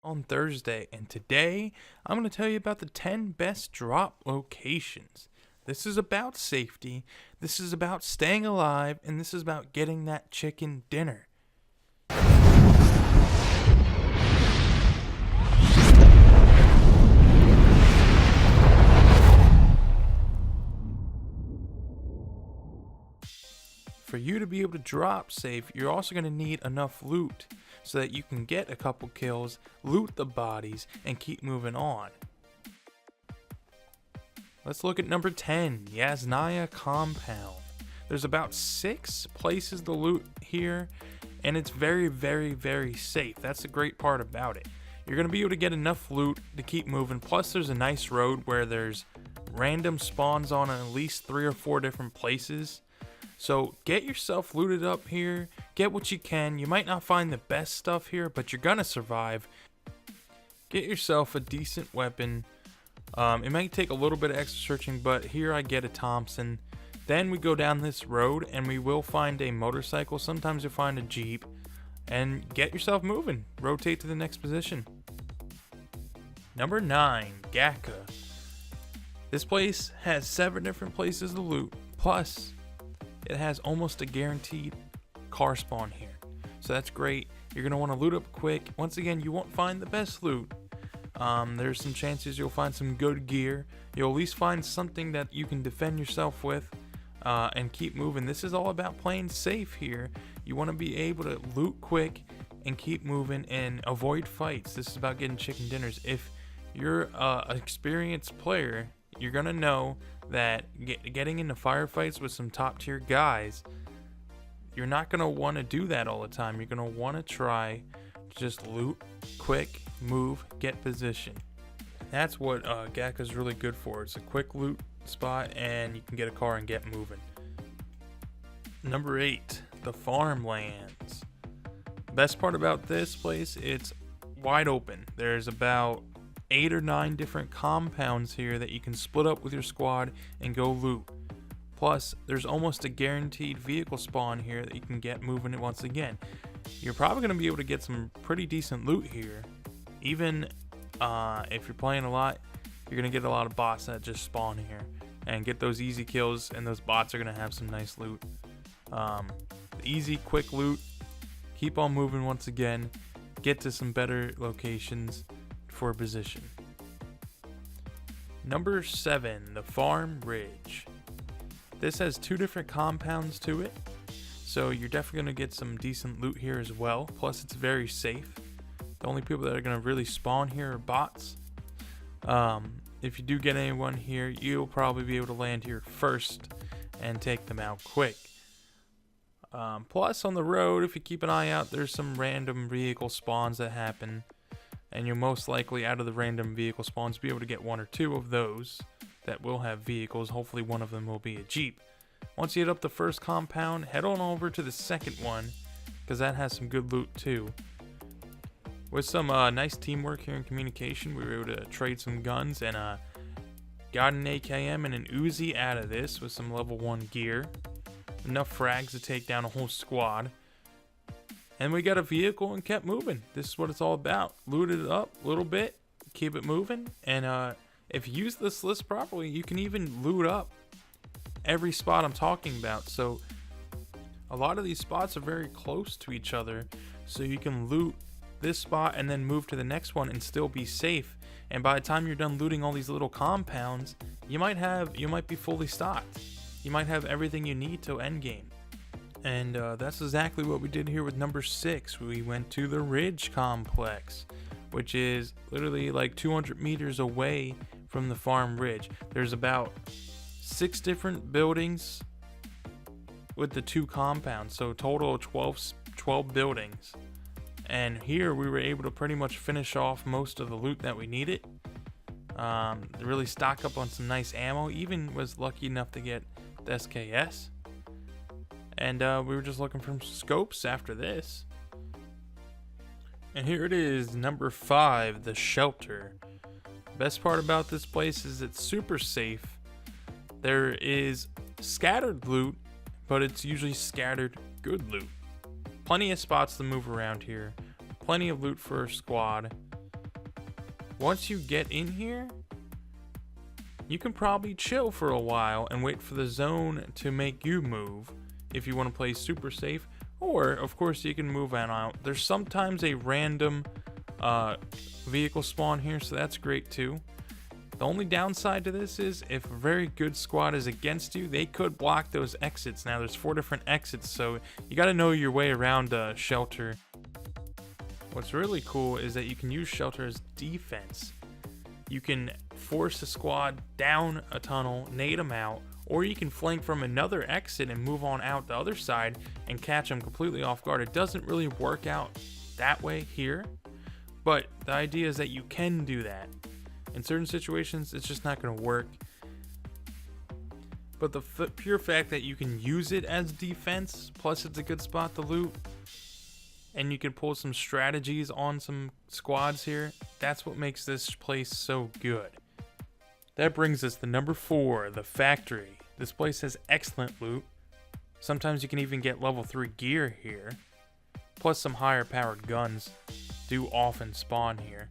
On Thursday, and today I'm going to tell you about the 10 best drop locations. This is about safety, this is about staying alive, and this is about getting that chicken dinner. For you to be able to drop safe, you're also going to need enough loot so that you can get a couple kills, loot the bodies, and keep moving on. Let's look at number 10, Yasnaya Compound. There's about 6 places to loot here, and it's very safe. That's the great part about it. You're going to be able to get enough loot to keep moving, plus there's a nice road where there's random spawns on at least 3 or 4 different places. So get yourself looted up here, get what you can. You might not find the best stuff here, but you're gonna survive. Get yourself a decent weapon. It might take a little bit of extra searching, but here I get a Thompson. Then we go down this road and we will find a motorcycle. Sometimes you'll find a Jeep, and get yourself moving. Rotate to the next position. Number 9, Gaka. This place has 7 different places to loot, plus it has almost a guaranteed car spawn here. So that's great. You're going to want to loot up quick. Once again, you won't find the best loot. There's some chances you'll find some good gear. You'll at least find something that you can defend yourself with and keep moving. This is all about playing safe here. You want to be able to loot quick and keep moving and avoid fights. This is about getting chicken dinners. If you're an experienced player, you're going to know that getting into firefights with some top tier guys, you're not going to want to do that all the time. You're going to want to try to just loot quick, move, get position. That's what Gaka's really good for. It's a quick loot spot and you can get a car and get moving. Number 8, the farmlands. Best part about this place, it's wide open. There's about 8 or 9 different compounds here that you can split up with your squad and go loot. Plus, there's almost a guaranteed vehicle spawn here that you can get moving once again. You're probably going to be able to get some pretty decent loot here. Even if you're playing a lot, you're going to get a lot of bots that just spawn here and get those easy kills, and those bots are going to have some nice loot. Easy, quick loot. Keep on moving once again. Get to some better locations for position. Number 7, the Farm Ridge. This has 2 different compounds to it, so you're definitely going to get some decent loot here as well. Plus, it's very safe. The only people that are going to really spawn here are bots. If you do get anyone here, you'll probably be able to land here first and take them out quick. Plus, on the road, if you keep an eye out, there's some random vehicle spawns that happen, and you'll most likely, out of the random vehicle spawns, be able to get 1 or 2 of those that will have vehicles. Hopefully one of them will be a Jeep. Once you hit up the first compound, head on over to the second one, because that has some good loot too. With some nice teamwork here and communication, we were able to trade some guns and got an AKM and an Uzi out of this with some level 1 gear. Enough frags to take down a whole squad. And we got a vehicle and kept moving. This is what it's all about. Looted it up a little bit, keep it moving, and if you use this list properly, you can even loot up every spot I'm talking about. So a lot of these spots are very close to each other, so you can loot this spot and then move to the next one and still be safe. And by the time you're done looting all these little compounds, you might be fully stocked. You might have everything you need to end game. And that's exactly what we did here with number 6. We went to the Ridge Complex, which is literally like 200 meters away from the Farm Ridge. There's about 6 different buildings with the 2 compounds, so total of 12 buildings. And here we were able to pretty much finish off most of the loot that we needed. Really stock up on some nice ammo. Even was lucky enough to get the SKS. And we were just looking for some scopes after this. And here it is, number 5, the Shelter. Best part about this place is it's super safe. There is scattered loot, but it's usually scattered good loot. Plenty of spots to move around here. Plenty of loot for a squad. once you get in here, you can probably chill for a while and wait for the zone to make you move if you want to play super safe. Or, of course, you can move on out. There's sometimes a random vehicle spawn here, so that's great too. The only downside to this is if a very good squad is against you, they could block those exits. Now, there's 4 different exits, so you got to know your way around shelter. What's really cool is that you can use shelter as defense. You can force a squad down a tunnel, nade them out, or you can flank from another exit and move on out the other side and catch them completely off guard. It doesn't really work out that way here, but the idea is that you can do that. In certain situations, it's just not going to work. But the pure fact that you can use it as defense, plus it's a good spot to loot, and you can pull some strategies on some squads here, that's what makes this place so good. That brings us to number 4, the factory. This place has excellent loot. Sometimes you can even get level 3 gear here. Plus some higher powered guns do often spawn here.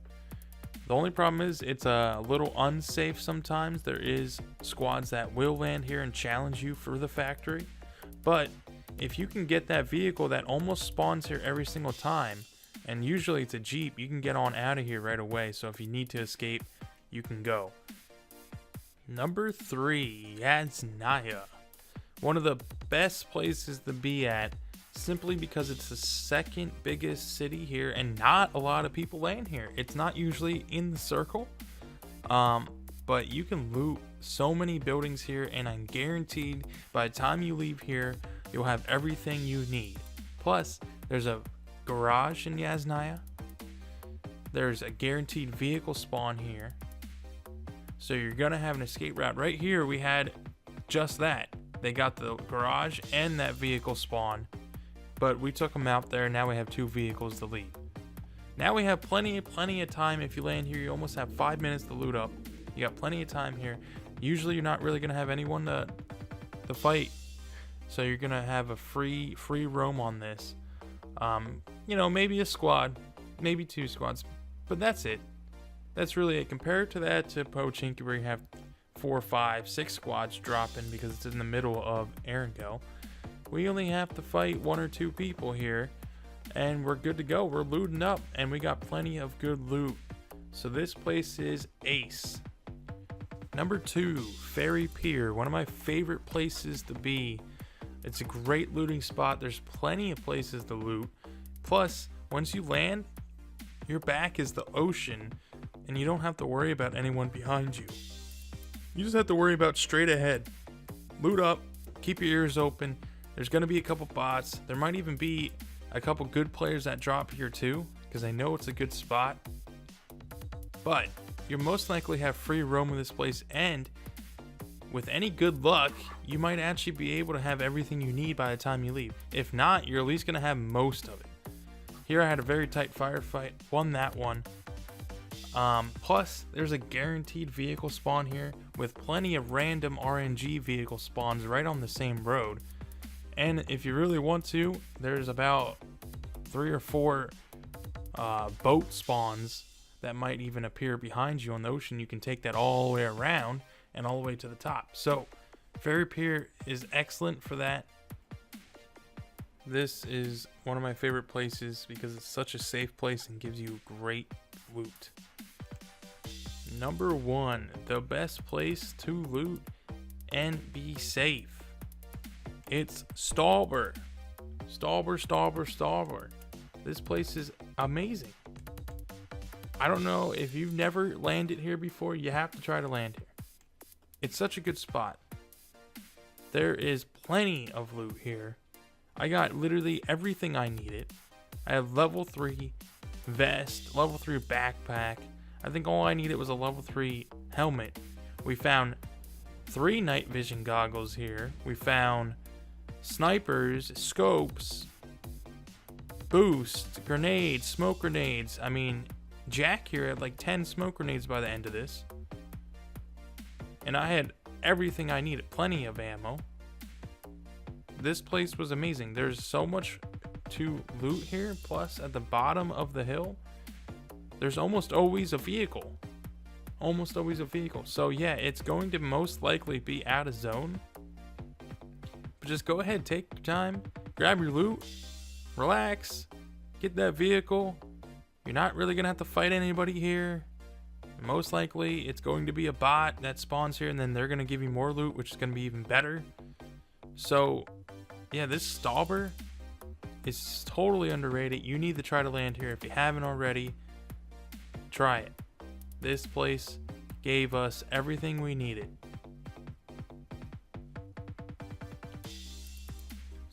The only problem is it's a little unsafe sometimes. There is squads that will land here and challenge you for the factory. But if you can get that vehicle that almost spawns here every single time, and usually it's a Jeep, you can get on out of here right away. So if you need to escape, you can go. Number 3, Yasnaya. One of the best places to be at, simply because it's the second biggest city here and not a lot of people land here. It's not usually in the circle, but you can loot so many buildings here, and I'm guaranteed by the time you leave here, you'll have everything you need. Plus, there's a garage in Yasnaya. There's a guaranteed vehicle spawn here. So you're gonna have an escape route. Right here, we had just that. They got the garage and that vehicle spawn, but we took them out there. Now we have 2 vehicles to leave. Now we have plenty of time. If you land here, you almost have 5 minutes to loot up. You got plenty of time here. Usually you're not really gonna have anyone to fight, so you're gonna have a free roam on this. You know, maybe a squad, maybe 2 squads, but that's it. That's really it. Compared to that to Pochinki, where you have 4, 5, 6 squads dropping because it's in the middle of Erangel, we only have to fight 1 or 2 people here, and we're good to go. We're looting up, and we got plenty of good loot. So this place is ace. Number 2, Ferry Pier, one of my favorite places to be. It's a great looting spot. There's plenty of places to loot. Plus, once you land, your back is the ocean, and you don't have to worry about anyone behind you. You just have to worry about straight ahead. Loot up, keep your ears open. There's going to be a couple bots. There might even be a couple good players that drop here too, because I know it's a good spot. But you'll most likely have free roam in this place, and with any good luck, you might actually be able to have everything you need by the time you leave. If not, you're at least going to have most of it. Here I had a very tight firefight, won that one. Plus, there's a guaranteed vehicle spawn here with plenty of random RNG vehicle spawns right on the same road. And if you really want to, there's about 3 or 4 boat spawns that might even appear behind you on the ocean. You can take that all the way around and all the way to the top. So, Ferry Pier is excellent for that. This is one of my favorite places because it's such a safe place and gives you great loot. Number 1, the best place to loot and be safe. It's Stalber. Stalber. This place is amazing. I don't know if you've never landed here before, you have to try to land here. It's such a good spot. There is plenty of loot here. I got literally everything I needed. I have level 3 vest, level 3 backpack. I think all I needed was a level 3 helmet. We found 3 night vision goggles here. We found snipers, scopes, boosts, grenades, smoke grenades. I mean, Jack here had like 10 smoke grenades by the end of this. And I had everything I needed, plenty of ammo. This place was amazing. There's so much to loot here. Plus, at the bottom of the hill, there's almost always a vehicle. Almost always a vehicle. So yeah, it's going to most likely be out of zone. But just go ahead, take your time, grab your loot, relax, get that vehicle. You're not really going to have to fight anybody here. Most likely, it's going to be a bot that spawns here, and then they're going to give you more loot, which is going to be even better. So, yeah, this Stauber is totally underrated. You need to try to land here. If you haven't already, try it. This place gave us everything we needed.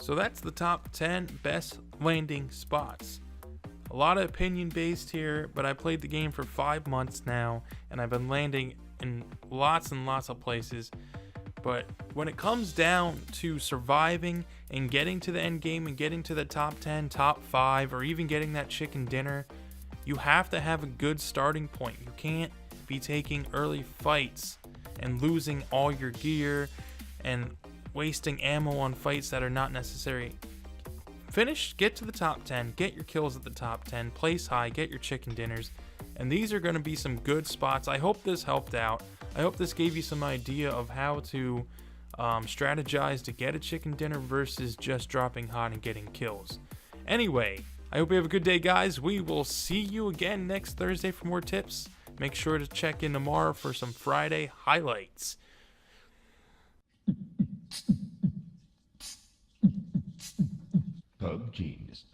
So that's the top 10 best landing spots. A lot of opinion based here, but I played the game for 5 months now, and I've been landing in lots and lots of places. But when it comes down to surviving and getting to the end game and getting to the top 10, top 5, or even getting that chicken dinner, you have to have a good starting point. You can't be taking early fights and losing all your gear and wasting ammo on fights that are not necessary. Get to the top 10, get your kills at the top 10, place high, get your chicken dinners, and these are going to be some good spots. I hope this helped out. I hope this gave you some idea of how to strategize to get a chicken dinner versus just dropping hot and getting kills. Anyway, I hope you have a good day, guys. We will see you again next Thursday for more tips. Make sure to check in tomorrow for some Friday highlights. PubGenius.